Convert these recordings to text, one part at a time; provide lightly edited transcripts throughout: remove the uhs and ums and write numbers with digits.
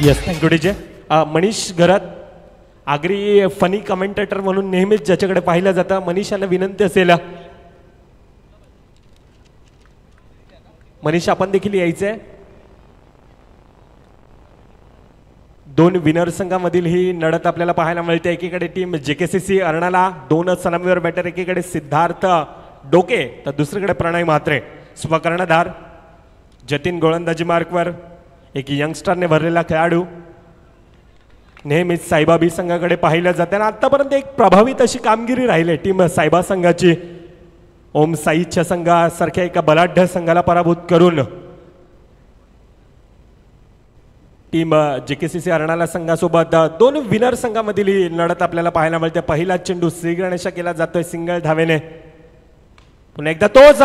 Yes thank you DJ. Manish घरात Agri funny commentator म्हणून नेहमीच ज्याच्याकडे पाहिलं जातं, मनीष यांना विनंती असेल, मनीष आपण देखील यायचंय. दोन विनर संघामधील ही लढत आपल्याला पाहायला मिळते. एकीकडे टीम जेकेसीसी अर्णाला 2 सलामीवर बॅटर, एकीकडे सिद्धार्थ डोके तर दुसरीकडे प्रणय म्हात्रे. स्वकर्णधार जतीन गोलंदाजी मार्कवर, एक यंगस्टरने भरलेला खेळाडू. नेहमीच साईबा बी संघाकडे पाहिलं जाते आणि आतापर्यंत एक प्रभावित अशी कामगिरी राहिली टीम साईबा संघाची. ओम साईच्या संघासारख्या एका बलाढ्य संघाला पराभूत करून टीम जेकेसीसी अर्णाला संघासोबत 2 विनर संघामधील ही लढत आपल्याला पाहायला मिळते. पहिला चेंडू श्री गणेशा केला जातोय सिंगल धावेने. पुन्हा एकदा तोच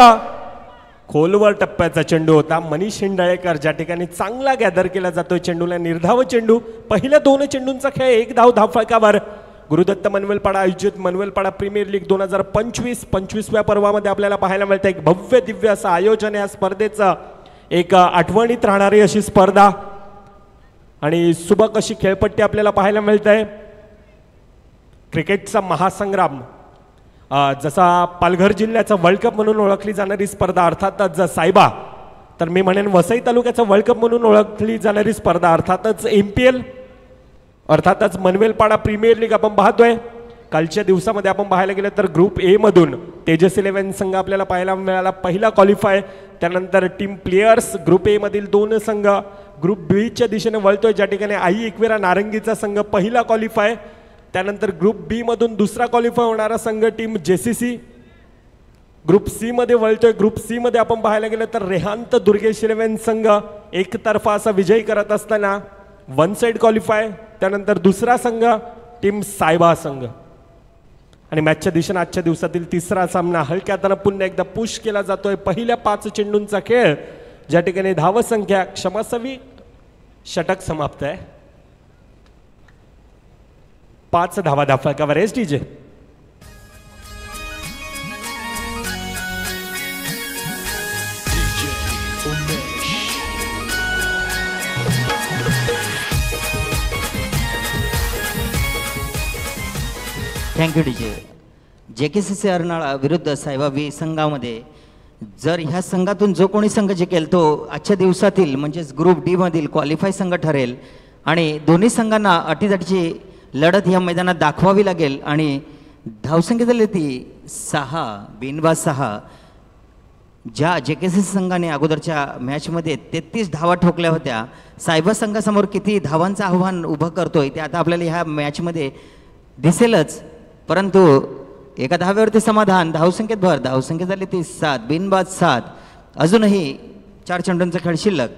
खोलवर टप्प्याचा चेंडू होता. मनीष हिंडाळेकर ज्या ठिकाणी चांगला गॅदर केला जातोय चेंडूला. निर्धाव चेंडू, पहिल्या 2 चेंडूंचा खेळ 1 धाव धावफलकावर. गुरुदत्त मनवेलपाडा आयोजित मनवेलपाडा प्रीमियर लीग 2025-25व्या पर्वामध्ये आपल्याला पाहायला मिळतं. एक भव्य दिव्य असं आयोजन या स्पर्धेचं, एक आठवणीत राहणारी अशी स्पर्धा आणि सुबक अशी खेळपट्टी आपल्याला पाहायला मिळत आहे. क्रिकेटचा महासंग्राम, जसा पालघर जिल्ह्याचा वर्ल्ड कप म्हणून ओळखली जाणारी स्पर्धा अर्थातच सायबा, तर मी म्हणेन वसई तालुक्याचा वर्ल्ड कप म्हणून ओळखली जाणारी स्पर्धा अर्थातच MPL, अर्थातच मनवेलपाडा प्रीमियर लीग आपण पाहतोय. कालच्या दिवसामध्ये आपण पाहायला गेलं तर ग्रुप ए मधून तेजस 11 संघ आपल्याला पाहायला मिळाला, पहिला क्वालिफाय. त्यानंतर टीम प्लेयर्स ग्रुप ए मधील 2 संघ ग्रुप बी च्या दिशेने वळतोय, ज्या ठिकाणी आई एकविरा नारंगीचा संघ पहिला क्वालिफाय. त्यानंतर ग्रुप बी मधून दुसरा क्वालिफाय होणारा संघ टीम जेसीसी ग्रुप सी मध्ये वळतोय. ग्रुप सी मध्ये आपण पाहायला गेलं तर रेहांत दुर्गेश 11 संघ एकतर्फा असा विजयी करत असताना 1 साइड क्वालिफाय. त्यानंतर दुसरा संघ टीम सायबा संघ. आणि मॅचच्या दिशेने आजच्या दिवसातील तिसरा सामना हलक्या हाताने पुन्हा एकदा पुश केला जातोय. पहिल्या 5 चेंडूंचा खेळ, ज्या ठिकाणी धावसंख्या क्षमस्वी षटक समाप्त आहे. 5 धावा धावफलकावर. Yes DJ. Thank you DJ. JKCC Arnala विरुद्ध सायबा बी संघामध्ये जर ह्या संघातून जो कोणी संघ जिंकेल तो आजच्या दिवसातील म्हणजेच ग्रुप डी मधील क्वालिफाय संघ ठरेल. आणि दोन्ही संघांना अटीतटीची लढत ह्या मैदानात दाखवावी लागेल. आणि धावसंख्या झाली ती 6 बिनबाद 6. ज्या जेकेसीसी संघाने अगोदरच्या मॅचमध्ये 33 धावा ठोकल्या होत्या, सायबा संघासमोर किती धावांचं आव्हान उभं करतोय ते आता आपल्याला ह्या मॅचमध्ये दिसेलच. परंतु एका धाव्यावरती समाधान, धावसंख्येत भर. धावसंख्या झाली ती 7 बिनबाद 7. अजूनही 4 चेंडूंचा खेळ शिल्लक.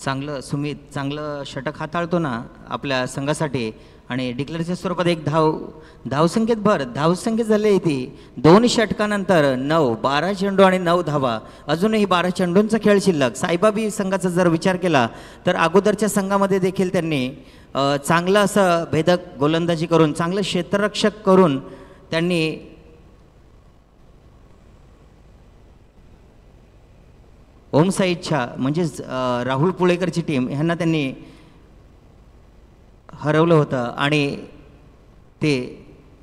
चांगलं सुमित, चांगलं षटक हाताळतो ना आपल्या संघासाठी. आणि डिक्लेअरच्या स्वरूपात 1 धावसंख्येत भर. धावसंख्येत झाली ती 2 षटकानंतर 9, 12 चेंडू आणि 9 धावा. अजूनही 12 चेंडूंचा खेळ शिल्लक. सायबा बी संघाचा जर विचार केला तर अगोदरच्या संघामध्ये देखील त्यांनी चांगलं असं भेदक गोलंदाजी करून, चांगलं क्षेत्ररक्षक करून त्यांनी ओम साईच्या म्हणजेच राहुल पुळेकरची टीम ह्यांना त्यांनी हरवलं होतं आणि ते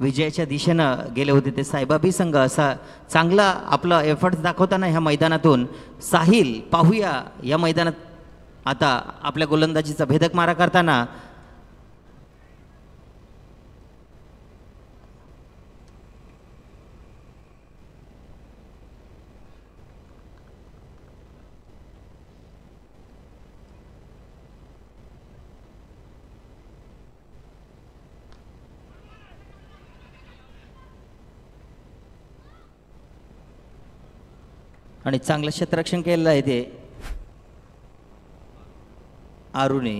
विजयाच्या दिशेनं गेले होते. ते सायबा बी संघ असा चांगला आपला एफर्ट दाखवताना ह्या मैदानातून. साहिल पाहूया या मैदानात आता आपल्या गोलंदाजीचा भेदक मारा करताना. आणि चांगलं क्षेत्ररक्षण केलेलं आहे ते आरुने.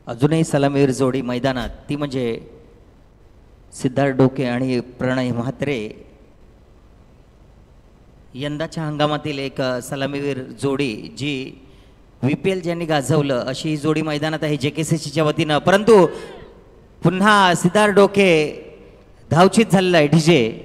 अजूनही सलामीवीर जोडी मैदानात, ती म्हणजे सिद्धार्थ डोके आणि प्रणय म्हात्रे. यंदाच्या हंगामातील एक सलामीवीर जोडी जी VPL ज्यांनी गाजवलं अशी ही जोडी मैदानात आहे JKCCच्या वतीनं. परंतु पुन्हा सिद्धार्थ डोके धावचीत झालेला आहे डीजे.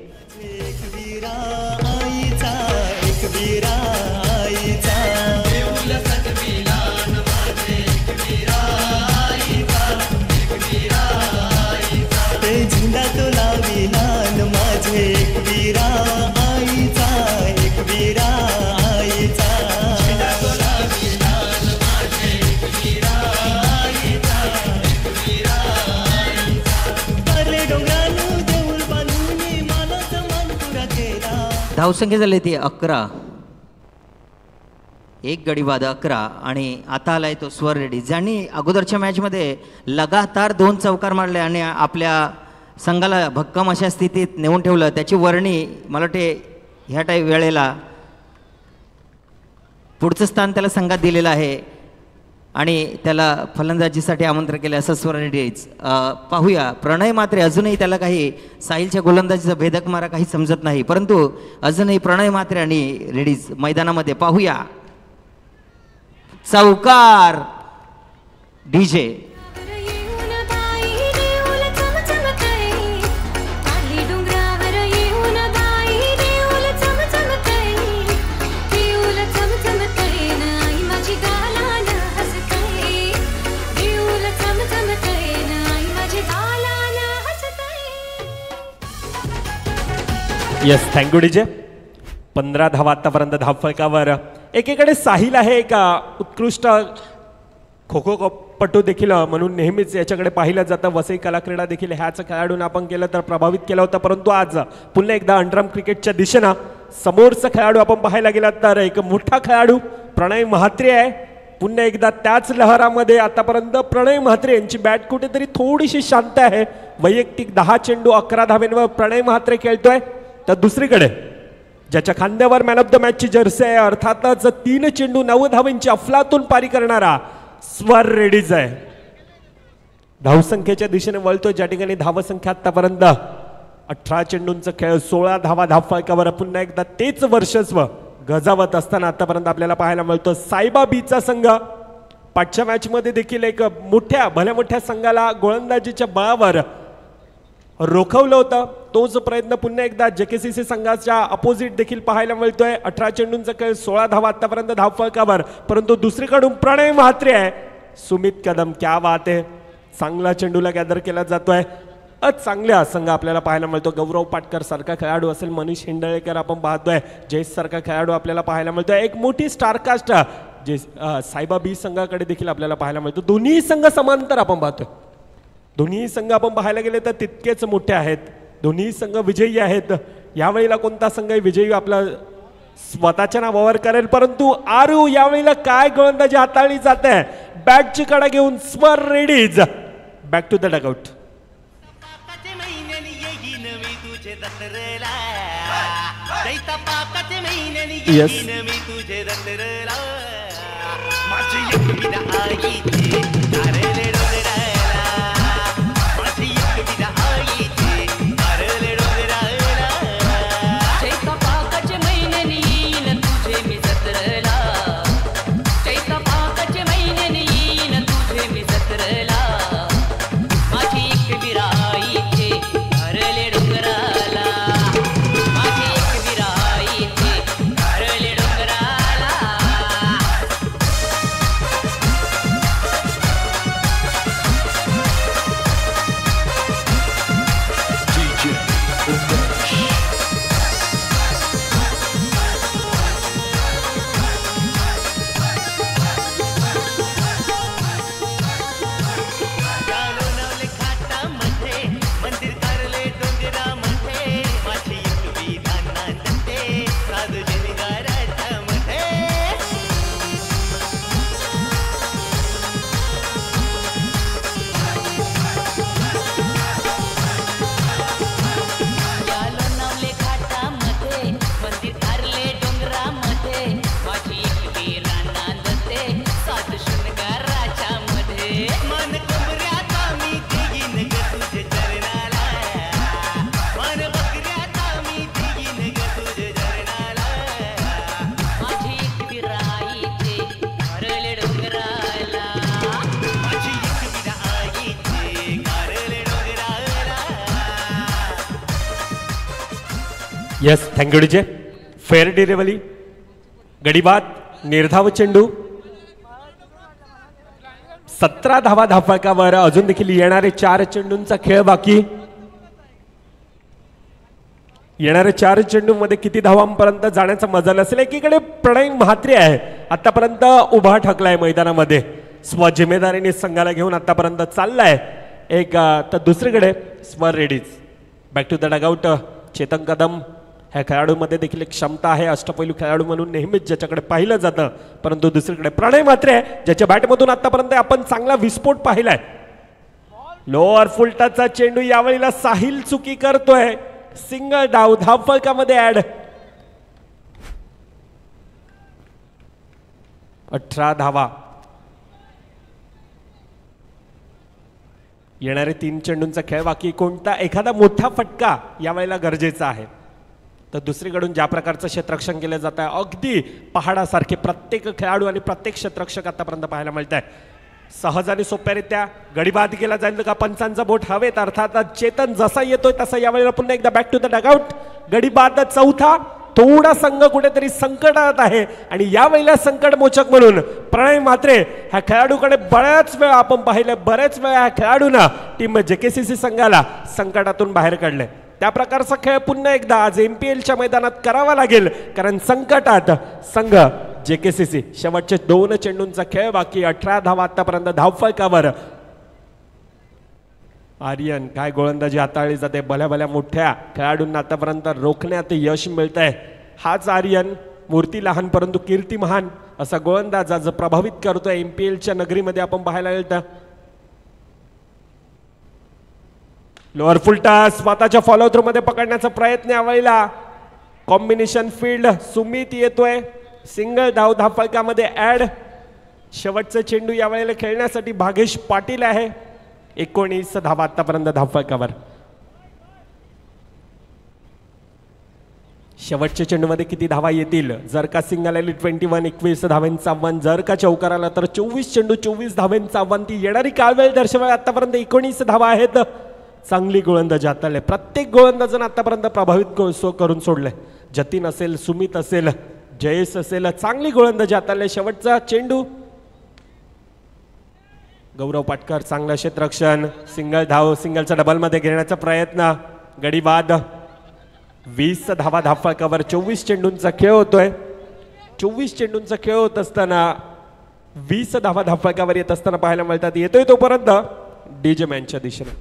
धावसंख्या झाली ती 11. एक गडी बाद 11 आणि आता आलाय तो स्वर रेड्डी, ज्यांनी अगोदरच्या मॅचमध्ये लगातार 2 चौकार मारले आणि आपल्या संघाला भक्कम अशा स्थितीत नेऊन ठेवलं. त्याची वर्णी मला वाटते ह्या वेळेला पुढचं स्थान त्याला संघात दिलेलं आहे आणि त्याला फलंदाजीसाठी आमंत्रण केलं असं स्वर रेड्डीच. पाहूया प्रणय म्हात्रे, अजूनही त्याला काही साहिलच्या गोलंदाजीचा भेदक मारा काही समजत नाही, परंतु अजूनही प्रणय म्हात्रे आणि रेड्डीज मैदानामध्ये. पाहूया चौकार डीजे. Yes, thank you DJ. 15 धावा आतापर्यंत धावफलकावर. एकीकडे साहिल आहे एक उत्कृष्ट खो खो पटू देखील म्हणून नेहमीच याच्याकडे पाहिलं जातं. वसई कला क्रीडा देखील ह्याच खेळाडूंना आपण केलं तर प्रभावित केलं होतं, परंतु आज पुन्हा एकदा अंडरआर्म क्रिकेटच्या दिशेनं समोरचा खेळाडू आपण पाहायला गेला तर एक मोठा खेळाडू प्रणय म्हात्रे आहे. पुन्हा एकदा त्याच लहरामध्ये आतापर्यंत प्रणय म्हात्रे यांची बॅट कुठेतरी थोडीशी शांत आहे. वैयक्तिक 10 चेंडू 11 धावेंवर प्रणय म्हात्रे खेळतोय. तर दुसरीकडे ज्याच्या खांद्यावर मॅन ऑफ द मॅचची जर्सी आहे, अर्थातच 3 चेंडू 9 धावेंची अफलातून पारी करणारा स्वर रेड्डीज आहे. धावसंख्येच्या दिशेने वळतोय, ज्या ठिकाणी धावसंख्या आतापर्यंत 18 चेंडूंचा खेळ 16 धावा धावफलकावर. पुन्हा एकदा तेच वर्चस्व गजावत असताना आतापर्यंत आपल्याला पाहायला मिळतो. सायबा बीचा संघ पाठच्या मॅच मध्ये देखील एक भल्या मोठ्या संघाला गोलंदाजीच्या बळावर रोखवलं होतं. तोच प्रयत्न पुन्हा एकदा JKCC संघाच्या अपोजिट देखील पाहायला मिळतोय. 18 चेंडूंचा खेळ 16 धावा आतापर्यंत धावफलकावर, परंतु दुसरीकडून प्रणय म्हात्रे आहे. सुमित कदम, क्या बात आहे, चांगला चेंडूला गॅदर केला जातोय. चांगला संघ आपल्याला पाहायला मिळतो. गौरव पाटकर सारखा खेळाडू असेल, मनीष हिंडळेकर आपण पाहतोय, जयेश सारखा खेळाडू आपल्याला पाहायला मिळतोय. एक मोठी स्टारकास्ट जे सायबा बी संघाकडे देखील आपल्याला पाहायला मिळतो. दोन्ही संघ समांतर आपण पाहतोय. दोन्ही संघ आपण पाहायला गेले तर तितकेच मोठे आहेत. दोन्ही संघ विजयी आहेत. यावेळेला कोणता संघ विजयी आपला स्वतःच्या नावावर करेल, परंतु आरू यावेळेला काय गोलंदाजी हाताळली जाते. बॅटची कडा घेऊन स्वर रेड्डीज back to the dugout. Yes, yes, thank you DJ. Fair delivery, गडीबाद, निर्धाव चेंडू, 17 धावा धावफलकावर. अजून देखील येणारे 4 चेंडूंचा खेळ बाकी. येणाऱ्या 4 चेंडूमध्ये किती धावांपर्यंत जाण्याचा मजा असेल. एकीकडे प्रणय म्हात्रे आहे, आतापर्यंत उभा ठाकलाय मैदानामध्ये, स्वजिम्मेदारीने संघाला घेऊन आतापर्यंत चाललाय एक. तर दुसरीकडे स्वर रेडीज, back to the dugout. Chetan Kadam, ह्या खेळाडूमध्ये देखील एक क्षमता आहे, अष्टपैलू खेळाडू म्हणून नेहमीच ज्याच्याकडे पाहिलं जातं. परंतु दुसरीकडे प्रणय म्हात्रे आहे, ज्याच्या बॅटमधून आतापर्यंत आपण चांगला विस्फोट पाहिलाय. लोअर फुलटाचा चेंडू यावेळेला साहिल चुकी करतोय. सिंगल डाव, धावफलकामध्ये ऍड. 18 धावा. येणारे 3 चेंडूंचा खेळ बाकी. कोणता एखादा मोठा फटका यावेळेला गरजेचा आहे. तर दुसरीकडून ज्या प्रकारचं क्षेत्ररक्षण केलं जात आहे, अगदी पहाडासारखे प्रत्येक खेळाडू आणि प्रत्येक क्षेत्ररक्षक आतापर्यंत पाहायला मिळत आहे. सहज आणि सोप्यारित्या गडीबाद केला जाईल का पंचांचा बोट हवेत. अर्थात चेतन जसा येतोय तसा यावेळेला पुन्हा एकदा बॅक टू द डगआउट. गडीबाद चौथा. थोडा संघ कुठेतरी संकटात आहे आणि यावेळेला संकट मोचक म्हणून प्रणय म्हात्रे ह्या खेळाडूकडे बऱ्याच वेळा आपण पाहिलं. बऱ्याच वेळा ह्या खेळाडूंना टीम JKCC संघाला संकटातून बाहेर काढले. त्या प्रकारचा खेळ पुन्हा एकदा आज MPLच्या मैदानात करावा लागेल, कारण संकटात संघ JKCC. शेवटचे 2 चेंडूंचा खेळ बाकी. 18 धावा आतापर्यंत धावफलकावर. आर्यन, काय गोलंदाजी हाताळली जाते. भल्या भल्या मोठ्या खेळाडूंना आतापर्यंत रोखण्यात यश मिळत आहे. हाच आर्यन, मूर्ती लहान परंतु कीर्ती महान असा गोलंदाज आज प्रभावित करतोय MPLच्या नगरीमध्ये आपण पाहायला मिळतं. लोअर फुलटा स्वतःच्या फॉलो थ्रू मध्ये पकडण्याचा प्रयत्न यावेळेला. कॉम्बिनेशन फील्ड, सुमित येतोय. सिंगल धाव, धावफलकामध्ये ऍड. शेवटचा चेंडू यावेळेला खेळण्यासाठी भागेश पाटील आहे. 19 धावा आतापर्यंत धावफलकावर. शेवटच्या चेंडूमध्ये किती धावा येतील. जर का सिंगल आली 21, 21 धावांचं आव्हान. जर का चौकार आला तर 24 चेंडू 24 धावांचं आव्हान. ती येणारी काळवेळ दर्शवाय. आतापर्यंत 19 धावा आहेत. चांगली गोलंदाजी हाताळले. प्रत्येक गोलंदाजानं आतापर्यंत प्रभावित करून सोडले. जतीन असेल, सुमित असेल, जयेश असेल, चांगली गोलंदाजी हाताळले. शेवटचा चेंडू. गौरव पाटकर, चांगलं क्षेत्ररक्षण. सिंगल धाव, सिंगलचा डबलमध्ये घेण्याचा प्रयत्न. गडीबाद. 20 धावा धावफलकावर. 24 चेंडूंचा खेळ होतोय. 24 चेंडूंचा खेळ होत असताना 20 धावा धावफलकावर येत असताना पाहायला मिळतात. येतोय तोपर्यंत डीजे मॅनच्या दिशेने.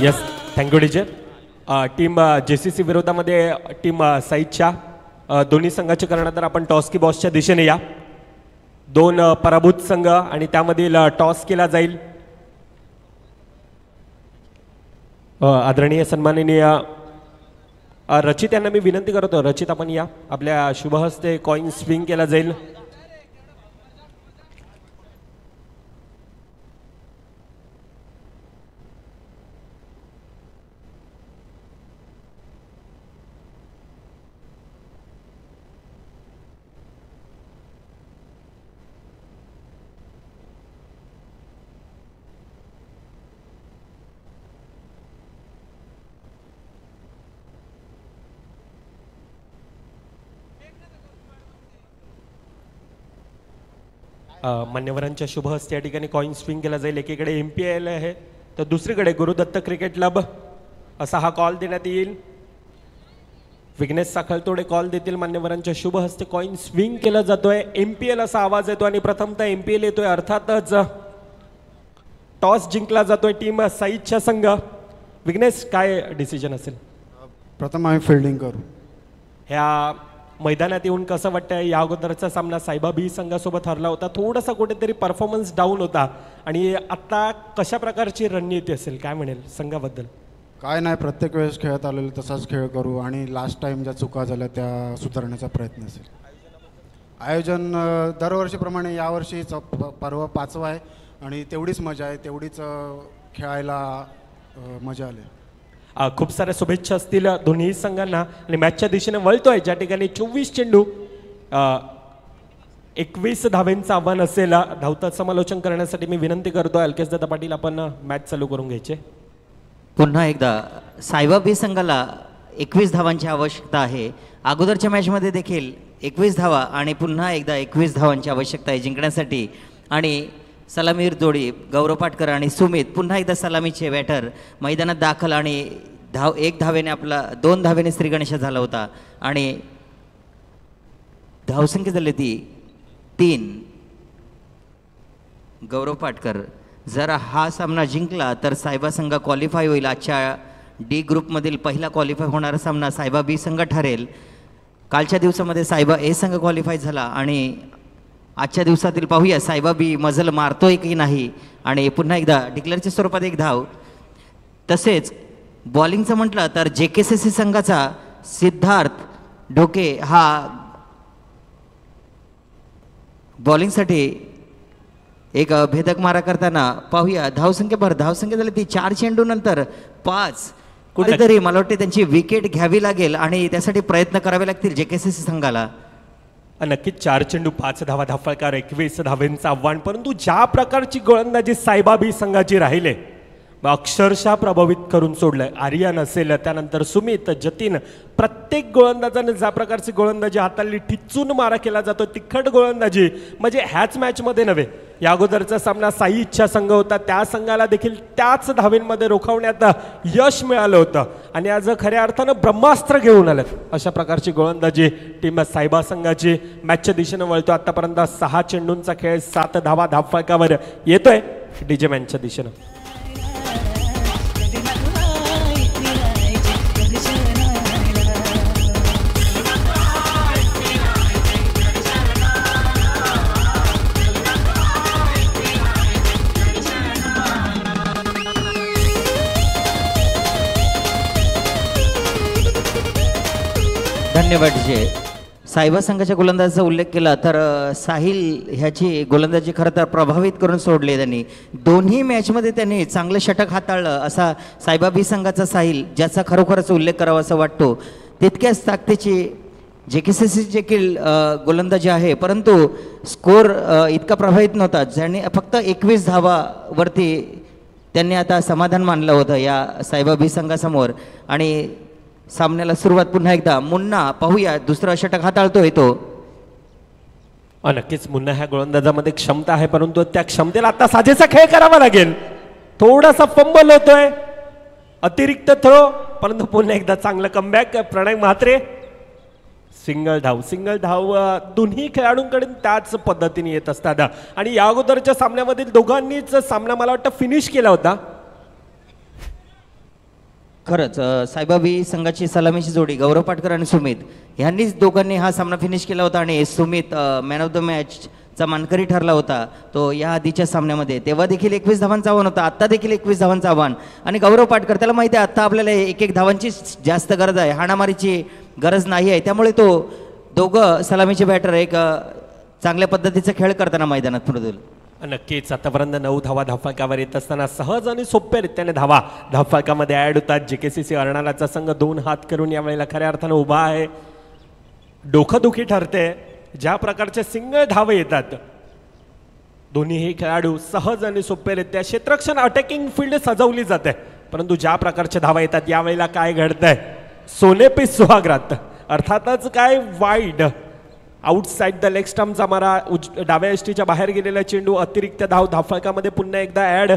Yes, thank you DJ. Team JCC विरोधामध्ये टीम साईच्या दोन्ही संघाचे कर्णधार आपण टॉस की बॉसच्या दिशेने या. 2 पराभूत संघ आणि त्यामधील टॉस केला जाईल. आदरणीय सन्माननीय रचित यांना मी विनंती करतो. रचित, आपण या. आपल्या शुभहस्ते कॉइन स्विंग केला जाईल. मान्यवरांच्या शुभ हस्ते या ठिकाणी कॉइन स्विंग केला जाईल. एकीकडे MPL आहे तर दुसरीकडे गुरुदत्त क्रिकेट क्लब असा हा कॉल देण्यात येईल. विघ्नेश साखळतोडे कॉल देतील. मान्यवरांच्या शुभ हस्ते कॉइन स्विंग केला जातोय. MPL असा आवाज येतो आणि प्रथमतः MPL येतोय. अर्थातच टॉस जिंकला जातोय टीम साईच्या संघ. विघ्नेश, काय डिसिजन असेल? प्रथम आम्ही फिल्डिंग करू. ह्या मैदानात येऊन कसं वाटतं? या अगोदरचा सामना सायबा B संघासोबत हरला होता. थोडासा कुठेतरी परफॉर्मन्स डाऊन होता आणि आता कशा प्रकारची रणनीती असेल, काय म्हणेल संघाबद्दल? काय नाही, प्रत्येक वेळेस खेळत आलेलं तसाच खेळ करू आणि लास्ट टाइम ज्या चुका झाल्या त्या सुधारण्याचा प्रयत्न असेल. आयोजन दरवर्षीप्रमाणे यावर्षी पर्व 5वा आहे आणि तेवढीच मजा आहे, तेवढीच खेळायला मजा आली. खूप साऱ्या शुभेच्छा असतील दोन्ही संघांना आणि मॅचच्या दिशेने वळतोय ज्या ठिकाणी 24 चेंडू 21 धावेंचं आव्हान असेल. धावतं समालोचन करण्यासाठी मी विनंती करतो अलकेश दादा पाटील आपण मॅच चालू करून घ्यायचे. पुन्हा एकदा सायबा बी संघाला 21 धावांची आवश्यकता आहे. अगोदरच्या मॅचमध्ये देखील 21 धावा आणि पुन्हा एकदा 21 धावांची आवश्यकता आहे जिंकण्यासाठी. आणि सलामीर जोडी गौरव पाटकर आणि सुमित पुन्हा एकदा सलामीचे बॅटर मैदानात दाखल आणि 1 धावेने आपला 2 धावेने श्रीगणेश झाला होता आणि धावसंख्या झाली ती 3. गौरव पाटकर जर हा सामना जिंकला तर सायबा संघ क्वालिफाय होईल. आजच्या डी ग्रुपमधील पहिला क्वालिफाय होणारा सामना सायबा बी संघ ठरेल. कालच्या दिवसामध्ये सायबा ए संघ क्वालिफाय झाला आणि आजच्या दिवसातील पाहूया सायबा बी मजल मारतोय की नाही. आणि पुन्हा एकदा डिक्लेअरच्या स्वरूपात 1 धाव. तसेच बॉलिंगचं म्हटलं तर JKCC संघाचा सिद्धार्थ ढोके हा बॉलिंगसाठी एक भेदक मारा करताना पाहूया. धावसंख्या झाली ती 4 चेंडूनंतर 5. कुठेतरी मला वाटते त्यांची विकेट घ्यावी लागेल आणि त्यासाठी प्रयत्न करावे लागतील JKCC संघाला. नक्कीच 4 चेंडू 5 धावा धाफळकार 21 धावेंचं आव्हान. परंतु ज्या प्रकारची गोलंदाजी सायबा बी संघाची राहिले अक्षरशः प्रभावित करून सोडलंय. आर्यन असेल त्यानंतर सुमित जतीन प्रत्येक गोलंदाजाने ज्या प्रकारची गोलंदाजी हाताळली ठिच्चून मारा केला जातो तिखट गोलंदाजी म्हणजे ह्याच मॅचमध्ये नव्हे या अगोदरचा सामना साई इच्छा संघ होता त्या संघाला देखील त्याच धावेंमध्ये रोखवण्यात यश मिळालं होतं आणि आज खऱ्या अर्थानं ब्रह्मास्त्र घेऊन आलं. अशा प्रकारची गोलंदाजी टीम सायबा संघाची मॅचच्या दिशेनं वळतो. आतापर्यंत 6 चेंडूंचा खेळ 7 धावा धावफलकावर येतोय डीजे मॅनच्या दिशेनं. धन्यवाद. जे सायबा संघाच्या गोलंदाजाचा उल्लेख केला तर साहिल ह्याची गोलंदाजी खरं तर प्रभावित करून सोडले त्यांनी. दोन्ही मॅचमध्ये त्यांनी चांगलं षटक हाताळलं असा सायबा बी संघाचा साहिल ज्याचा खरोखरच उल्लेख करावा असं वाटतो. तितक्याच ताकदीची JKCC देखील गोलंदाजी आहे परंतु स्कोर इतका प्रभावित नव्हता. ज्यांनी फक्त 21 धावावरती त्यांनी आता समाधान मानलं होतं या सायबा बी संघासमोर. आणि सामन्याला सुरुवात पुन्हा एकदा मुन्ना पाहूया दुसरा षटक हाताळतोय तो. नक्कीच मुन्ना ह्या गोलंदाजामध्ये क्षमता आहे परंतु त्या क्षमतेला आता साजेसा खेळ करावा लागेल. थोडासा फंबल होतोय अतिरिक्त थ्रो परंतु पुन्हा एकदा चांगलं कमबॅक. प्रणय म्हात्रे सिंगल धाव दोन्ही खेळाडूंकडून त्याच पद्धतीने येत असतात आणि या अगोदरच्या सामन्यामधील दोघांनीच सामना मला वाटतं फिनिश केला होता. खरंच सायबा बी संघाची सलामीची जोडी गौरव पाटकर आणि सुमित ह्यांनीच दोघांनी हा सामना फिनिश केला होता आणि सुमित मॅन ऑफ द मॅचचा मानकरी ठरला होता तो या आधीच्या सामन्यामध्ये. तेव्हा देखील 21 धावांचं आव्हान होतं. आत्ता देखील 21 धावांचं आव्हान आणि गौरव पाटकर त्याला माहिती आहे आत्ता आपल्याला 1-1 धावांची जास्त गरज आहे हाणामारीची गरज नाही आहे. त्यामुळे तो दोघं सलामीचे बॅटर एक चांगल्या पद्धतीचा खेळ करताना मैदानात मृदुल. नक्कीच आतापर्यंत 9 धावा धावफलकावर येत असताना सहज आणि सोप्या रीत्याने धावा धावफलकामध्ये ऍड होतात. JKCC अर्नाळाचा संघ 2 हात करून यावेळेला खऱ्या अर्थानं उभा आहे. डोकंदुखी ठरते ज्या प्रकारचे सिंगल धावे येतात. दोन्हीही खेळाडू सहज आणि सोप्यारित्या क्षेत्ररक्षण अटॅकिंग फील्ड सजवली जाते परंतु ज्या प्रकारच्या धावा येतात यावेळेला काय घडतंय सोने पे सुहागरात अर्थातच काय वाईड आउटसाइड द लेग स्टंपचा मारा डाव्या यष्टीच्या बाहेर गेलेला चेंडू अतिरिक्त धाव धावफलकामध्ये पुन्हा एकदा ॲड.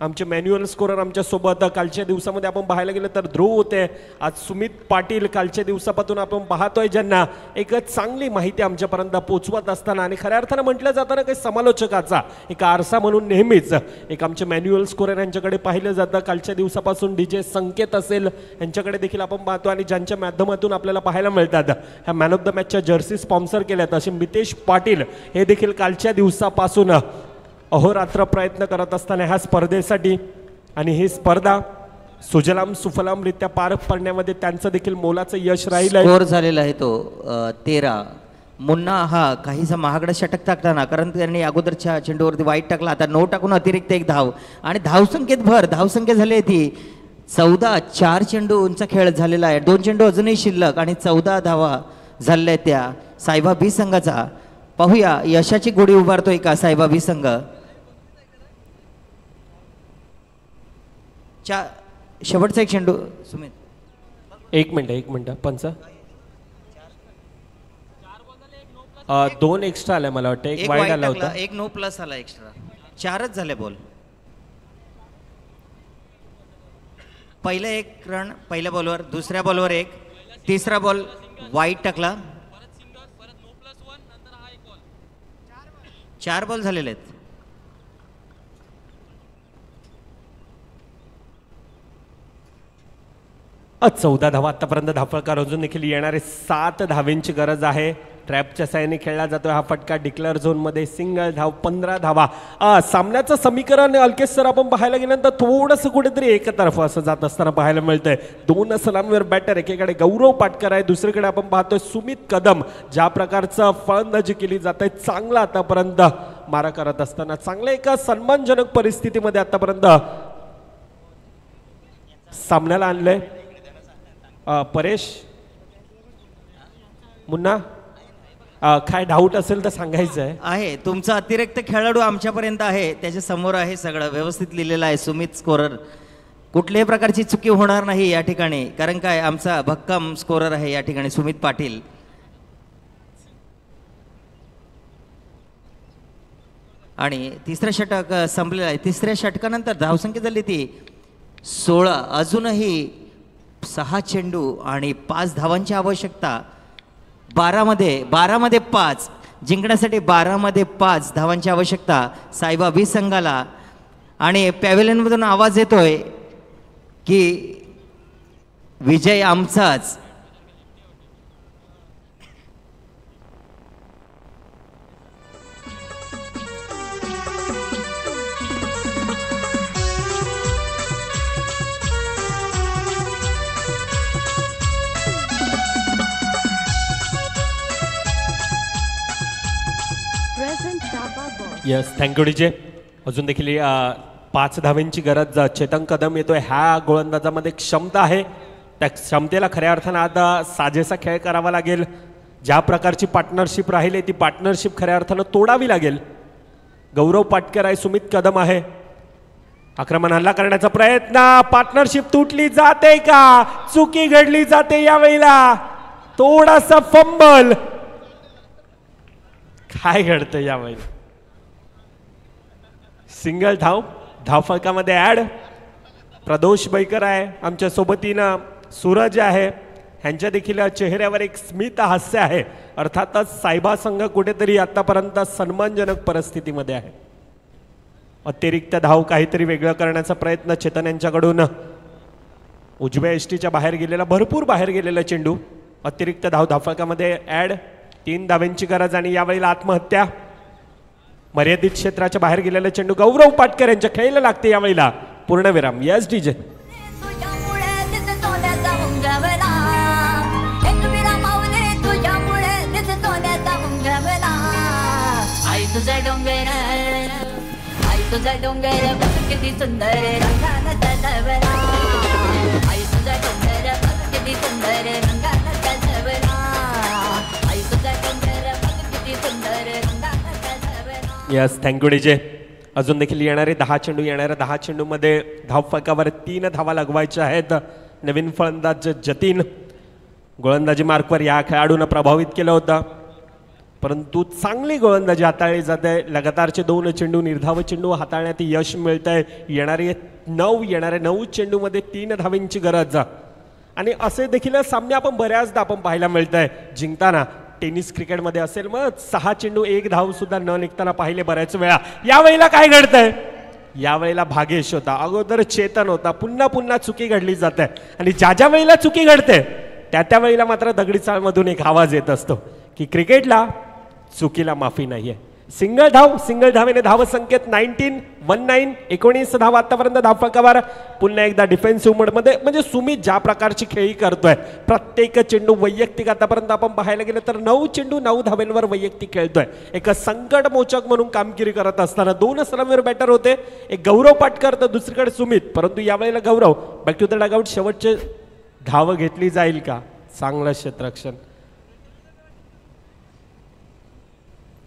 आमचे मॅन्युअल स्कोरर आमच्या सोबत कालच्या दिवसामध्ये आपण पाहायला गेलं तर ध्रुव होते. आज सुमित पाटील कालच्या दिवसापासून आपण पाहतोय ज्यांना एक चांगली माहिती आमच्यापर्यंत पोचवत असताना आणि खऱ्या अर्थानं म्हटलं जाताना काही समालोचकाचा एक आरसा म्हणून नेहमीच एक आमचे मॅन्युअल स्कोरर यांच्याकडे पाहिलं जातं. कालच्या दिवसापासून DJ संकेत असेल यांच्याकडे देखील आपण पाहतो आणि ज्यांच्या माध्यमातून आपल्याला पाहायला मिळतात ह्या मॅन ऑफ द मॅचच्या जर्सी स्पॉन्सर केल्यात असे मितेश पाटील हे देखील कालच्या दिवसापासून अहोरात्र प्रयत्न करत असताना ह्या स्पर्धेसाठी आणि ही स्पर्धा सुजलाम सुफलामरित्या पार पडण्यामध्ये त्यांचं देखील मोलाचं यश राहिलं आहे. स्कोर झालेला आहे तो 13. मुन्ना हा काहीसा महागडा षटक टाकताना कारण त्यांनी अगोदरच्या चेंडूवरती वाईट टाकला आता 9 टाकून अतिरिक्त 1 धाव आणि धावसंख्येत भर. धावसंख्या झाली आहे ती 14. 4 चेंडूंचा खेळ झालेला आहे. 2 चेंडू अजूनही शिल्लक आणि 14 धावा झालेल्या आहेत त्या सायबा बी संघाचा. पाहूया यशाची गोडी उभारतोय का साहेबा वी संघ. शेवटचा एक चेंडू सुमित. एक मिनिट पंच. 2 एक्स्ट्रा आले मला वाटतं. एक वाईड आला होता. एक नो प्लस आला एक्स्ट्रा. 4च झाले बॉल. पहिलं एक रन पहिल्या बॉलवर, दुसऱ्या बॉलवर एक, तिसरा बॉल वाईड टाकला. 4 बॉल झालेले आहेत. अ 14 धावा आतापर्यंत धावफलकार अजून देखील येणारे 7 धावेंची गरज आहे. ट्रॅपच्या साहाय्याने खेळला जातोय हा फटका. डिक्लेअर झोन मध्ये सिंगल धाव 15 धावा. सामन्याचं समीकरण अल्केश सर आपण पाहायला गेल्यानंतर थोडंसं कुठेतरी एकतर्फ असं जात असताना पाहायला मिळतंय. 2 सलामीवर बॅटर, एकीकडे गौरव पाटकर आहे, दुसरीकडे आपण पाहतोय सुमित कदम. ज्या प्रकारचं फलंदाजी केली जाते, चांगला आतापर्यंत मारा करत असताना चांगल्या एका सन्मानजनक परिस्थितीमध्ये आतापर्यंत सामन्याला आणलंय. परेश मुन्ना काय डाऊट असेल तर सांगायचं आहे. तुमचा अतिरिक्त खेळाडू आमच्यापर्यंत आहे, त्याच्या समोर आहे, सगळं व्यवस्थित लिहिलेलं आहे. सुमित स्कोरर, कुठल्याही प्रकारची चुकी होणार नाही या ठिकाणी, कारण काय आमचा भक्कम स्कोरर आहे या ठिकाणी सुमित पाटील. आणि तिसरं षटक संपलेलं आहे. तिसऱ्या षटकानंतर धावसंख्या झाली ती 16. अजूनही 6 चेंडू आणि 5 धावांची आवश्यकता. 12 मध्ये 5 जिंकण्यासाठी 12 मध्ये 5 धावांची आवश्यकता सायबा वी संघाला. आणि पॅव्हेलियनमधून आवाज येतोय की विजय आमचाच. Yes, thank you DJ. अजून देखील 5 धावेंची गरज चेतन कदम येतोय. ह्या गोलंदाजामध्ये क्षमता आहे, त्या क्षमतेला खऱ्या अर्थानं आता साजेसा खेळ करावा लागेल. ज्या प्रकारची पार्टनरशिप राहिली ती पार्टनरशिप खऱ्या अर्थानं तोडावी लागेल. गौरव पाटकर आहे, सुमित कदम आहे. आक्रमण हल्ला करण्याचा प्रयत्न, पार्टनरशिप तुटली जाते का, चुकी घडली जाते यावेळेला. थोडासा फंबल, काय घडतं यावेळी. सिंगल धाव धावफलकामध्ये ऍड. प्रदोष बैकर आहे आमच्या सोबतीनं, सूरज आहे, ह्यांच्या देखील चेहऱ्यावर एक स्मित हास्य आहे. अर्थातच सायबा संघ कुठेतरी आतापर्यंत सन्मानजनक परिस्थितीमध्ये आहे. अतिरिक्त धाव काहीतरी वेगळं करण्याचा प्रयत्न चेतन यांच्याकडून. उजव्या एसटीच्या बाहेर गेलेला, भरपूर बाहेर गेलेला चेंडू. अतिरिक्त धाव धावफलकामध्ये ऍड. 3 धावेंची गरज आणि यावेळेला आत्महत्या. मर्यादित क्षेत्राच्या बाहेर गेलेला चेंडू गौरव पाटकर यांच्या खेळीला लागते यावेळेला. पूर्णविराम. Yes DJ. Yes, thank you DJ. अजून देखील येणारे 10 चेंडू, येणाऱ्या 10 चेंडूमध्ये धावफलकावर 3 धावा लगवायच्या आहेत. नवीन फलंदाज जतीन. गोलंदाजी मार्कवर या खेळाडूनं प्रभावित केलं होतं, परंतु चांगली गोलंदाजी हाताळली जाते. लगातारचे 2 चेंडू, निर्धाव चेंडू हाताळण्यात यश मिळतंय. येणाऱ्या 9 चेंडूमध्ये 3 धावेंची गरज. आणि असे देखील सामने आपण बऱ्याचदा पाहायला मिळतंय जिंकताना. टेनिस क्रिकेटमध्ये असेल मग 6 चेंडू 1 धाव सुद्धा न निघताना पाहिले बऱ्याच वेळा. यावेळेला काय घडतंय, यावेळेला भागेश होता, अगोदर चेतन होता, पुन्हा चुकी घडली जाते. आणि ज्या वेळेला चुकी घडते त्या वेळेला मात्र दगडी चाळमधून एक आवाज येत असतो की क्रिकेटला चुकीला माफी नाहीये. सिंगल धावेने धावसंख्येत 19 धावा आतापर्यंत धावफलकावर. पुन्हा एकदा डिफेन्सिव्ह मोडमध्ये, म्हणजे सुमित ज्या प्रकारची खेळी करतोय. प्रत्येक चेंडू वैयक्तिक आतापर्यंत आपण पाहायला गेलं तर 9 चेंडू 9 धावेंवर वैयक्तिक खेळतोय. एक संकटमोचक म्हणून कामगिरी करत असताना 2 सलामीवर बॅटर होते. एक गौरव पाटकर तर दुसरीकडे सुमित. परंतु यावेळेला गौरव बॅक टू द डगआउट. शेवटचे धाव घेतली जाईल का, चांगलं क्षेत्ररक्षण.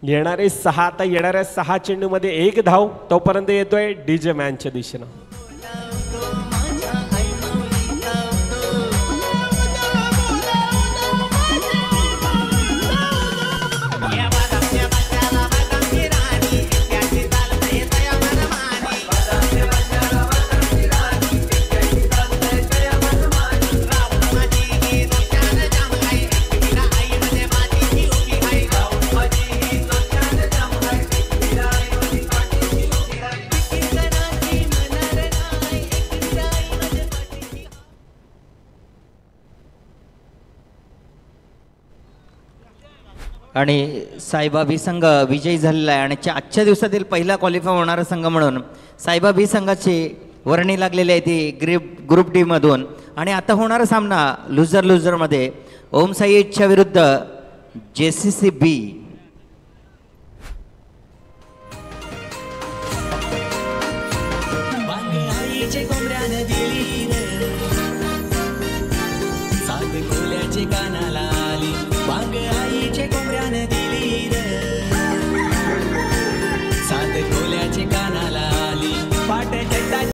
येणारे 6 आता येणाऱ्या 6 चेंडूमध्ये 1 धाव तोपर्यंत येतोय डीजे मॅनच्या दिशेनं. आणि साईबा बी संघ विजयी झालेला आहे आणि आजच्या दिवसातील पहिला क्वालिफाय होणारा संघ म्हणून साईबा बी संघाची वर्णी लागलेली आहे ती ग्रुप डी मधून. आणि आता होणारा सामना लुझर मध्ये ओम साई इच्छा विरुद्ध JCC B